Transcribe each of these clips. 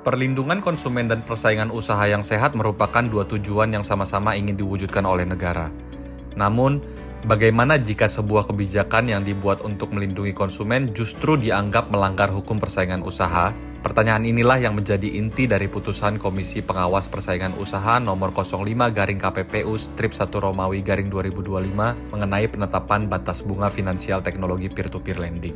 Perlindungan konsumen dan persaingan usaha yang sehat merupakan dua tujuan yang sama-sama ingin diwujudkan oleh negara. Namun, bagaimana jika sebuah kebijakan yang dibuat untuk melindungi konsumen justru dianggap melanggar hukum persaingan usaha? Pertanyaan inilah yang menjadi inti dari putusan Komisi Pengawas Persaingan Usaha nomor 05-KPPU-1-Romawi-2025 mengenai penetapan batas bunga finansial teknologi peer-to-peer lending.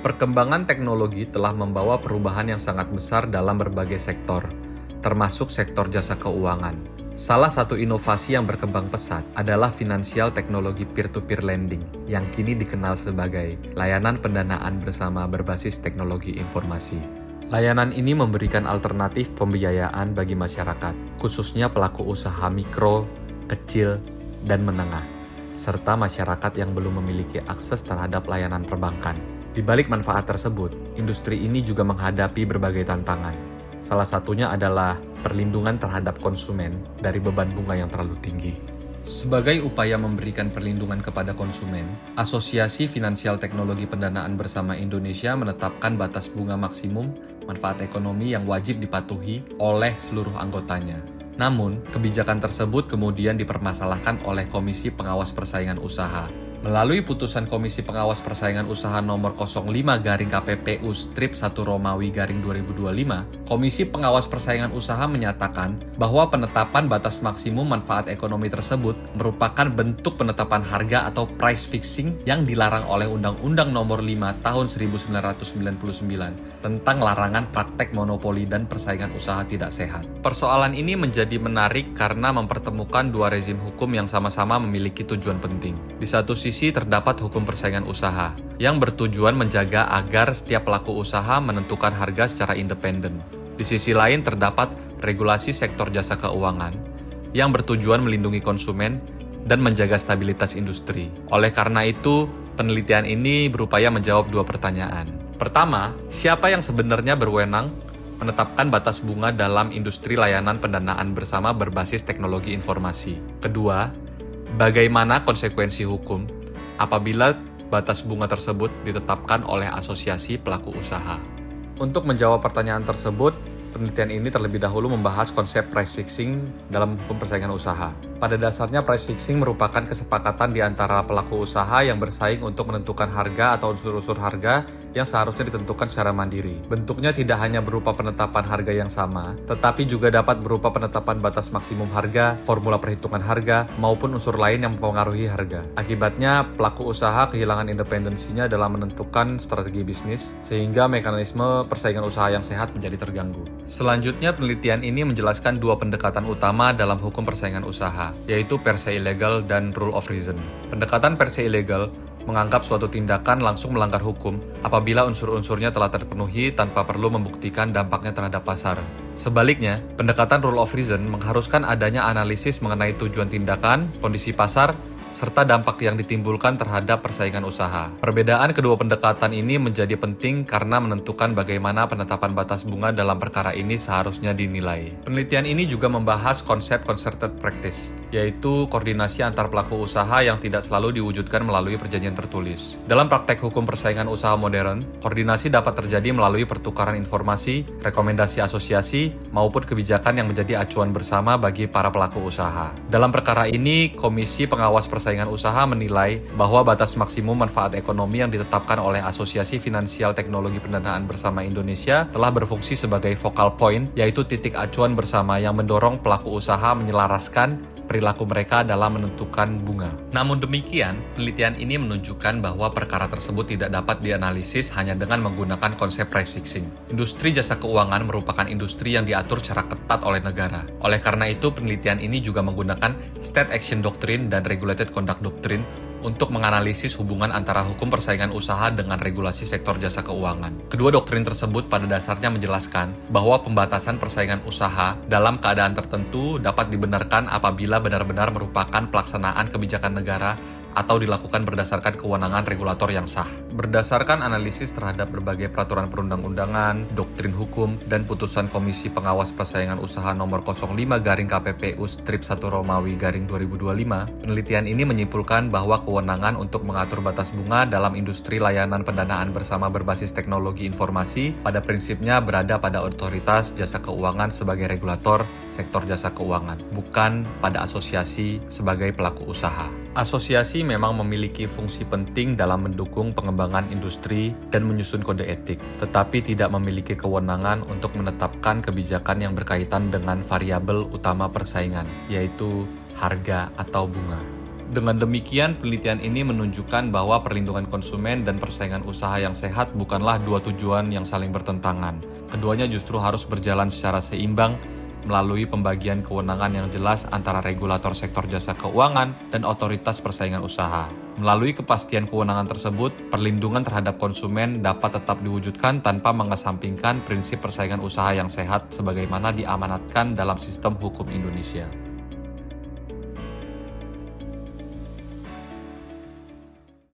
Perkembangan teknologi telah membawa perubahan yang sangat besar dalam berbagai sektor, termasuk sektor jasa keuangan. Salah satu inovasi yang berkembang pesat adalah finansial teknologi peer-to-peer lending yang kini dikenal sebagai layanan pendanaan bersama berbasis teknologi informasi. Layanan ini memberikan alternatif pembiayaan bagi masyarakat, khususnya pelaku usaha mikro, kecil, dan menengah, serta masyarakat yang belum memiliki akses terhadap layanan perbankan. Di balik manfaat tersebut, industri ini juga menghadapi berbagai tantangan. Salah satunya adalah perlindungan terhadap konsumen dari beban bunga yang terlalu tinggi. Sebagai upaya memberikan perlindungan kepada konsumen, Asosiasi Finansial Teknologi Pendanaan Bersama Indonesia menetapkan batas bunga maksimum manfaat ekonomi yang wajib dipatuhi oleh seluruh anggotanya. Namun, kebijakan tersebut kemudian dipermasalahkan oleh Komisi Pengawas Persaingan Usaha. Melalui putusan Komisi Pengawas Persaingan Usaha nomor 05-KPPU-1-Romawi-2025, Komisi Pengawas Persaingan Usaha menyatakan bahwa penetapan batas maksimum manfaat ekonomi tersebut merupakan bentuk penetapan harga atau price fixing yang dilarang oleh Undang-Undang Nomor 5 Tahun 1999 tentang larangan praktek monopoli dan persaingan usaha tidak sehat. Persoalan ini menjadi menarik karena mempertemukan dua rezim hukum yang sama-sama memiliki tujuan penting. Di satu sisi terdapat hukum persaingan usaha yang bertujuan menjaga agar setiap pelaku usaha menentukan harga secara independen. Di sisi lain terdapat regulasi sektor jasa keuangan yang bertujuan melindungi konsumen dan menjaga stabilitas industri. Oleh karena itu, penelitian ini berupaya menjawab dua pertanyaan. Pertama, siapa yang sebenarnya berwenang menetapkan batas bunga dalam industri layanan pendanaan bersama berbasis teknologi informasi? Kedua, bagaimana konsekuensi hukum apabila batas bunga tersebut ditetapkan oleh asosiasi pelaku usaha? Untuk menjawab pertanyaan tersebut, penelitian ini terlebih dahulu membahas konsep price fixing dalam hukum persaingan usaha. Pada dasarnya, price fixing merupakan kesepakatan di antara pelaku usaha yang bersaing untuk menentukan harga atau unsur-unsur harga yang seharusnya ditentukan secara mandiri. Bentuknya tidak hanya berupa penetapan harga yang sama, tetapi juga dapat berupa penetapan batas maksimum harga, formula perhitungan harga, maupun unsur lain yang mempengaruhi harga. Akibatnya, pelaku usaha kehilangan independensinya dalam menentukan strategi bisnis, sehingga mekanisme persaingan usaha yang sehat menjadi terganggu. Selanjutnya, penelitian ini menjelaskan dua pendekatan utama dalam hukum persaingan usaha, yaitu per se illegal dan rule of reason. Pendekatan per se illegal menganggap suatu tindakan langsung melanggar hukum apabila unsur-unsurnya telah terpenuhi tanpa perlu membuktikan dampaknya terhadap pasar. Sebaliknya, pendekatan rule of reason mengharuskan adanya analisis mengenai tujuan tindakan, kondisi pasar, serta dampak yang ditimbulkan terhadap persaingan usaha. Perbedaan kedua pendekatan ini menjadi penting karena menentukan bagaimana penetapan batas bunga dalam perkara ini seharusnya dinilai. Penelitian ini juga membahas konsep concerted practice, yaitu koordinasi antar pelaku usaha yang tidak selalu diwujudkan melalui perjanjian tertulis. Dalam praktek hukum persaingan usaha modern, koordinasi dapat terjadi melalui pertukaran informasi, rekomendasi asosiasi, maupun kebijakan yang menjadi acuan bersama bagi para pelaku usaha. Dalam perkara ini, Komisi Pengawas Persaingan Usaha menilai bahwa batas maksimum manfaat ekonomi yang ditetapkan oleh Asosiasi Finansial Teknologi Pendanaan Bersama Indonesia telah berfungsi sebagai focal point, yaitu titik acuan bersama yang mendorong pelaku usaha menyelaraskan perilaku mereka dalam menentukan bunga. Namun demikian, penelitian ini menunjukkan bahwa perkara tersebut tidak dapat dianalisis hanya dengan menggunakan konsep price fixing. Industri jasa keuangan merupakan industri yang diatur secara ketat oleh negara. Oleh karena itu, penelitian ini juga menggunakan State Action Doctrine dan Regulated Conduct Doctrine untuk menganalisis hubungan antara hukum persaingan usaha dengan regulasi sektor jasa keuangan. Kedua doktrin tersebut pada dasarnya menjelaskan bahwa pembatasan persaingan usaha dalam keadaan tertentu dapat dibenarkan apabila benar-benar merupakan pelaksanaan kebijakan negara atau dilakukan berdasarkan kewenangan regulator yang sah. Berdasarkan analisis terhadap berbagai peraturan perundang-undangan, doktrin hukum, dan putusan Komisi Pengawas Persaingan Usaha nomor 05-KPPU-1-Romawi-2025, penelitian ini menyimpulkan bahwa kewenangan untuk mengatur batas bunga dalam industri layanan pendanaan bersama berbasis teknologi informasi pada prinsipnya berada pada otoritas jasa keuangan sebagai regulator sektor jasa keuangan, bukan pada asosiasi sebagai pelaku usaha. Asosiasi memang memiliki fungsi penting dalam mendukung pengembangan industri dan menyusun kode etik, tetapi tidak memiliki kewenangan untuk menetapkan kebijakan yang berkaitan dengan variabel utama persaingan, yaitu harga atau bunga. Dengan demikian, penelitian ini menunjukkan bahwa perlindungan konsumen dan persaingan usaha yang sehat bukanlah dua tujuan yang saling bertentangan. Keduanya justru harus berjalan secara seimbang melalui pembagian kewenangan yang jelas antara regulator sektor jasa keuangan dan otoritas persaingan usaha. Melalui kepastian kewenangan tersebut, perlindungan terhadap konsumen dapat tetap diwujudkan tanpa mengesampingkan prinsip persaingan usaha yang sehat sebagaimana diamanatkan dalam sistem hukum Indonesia.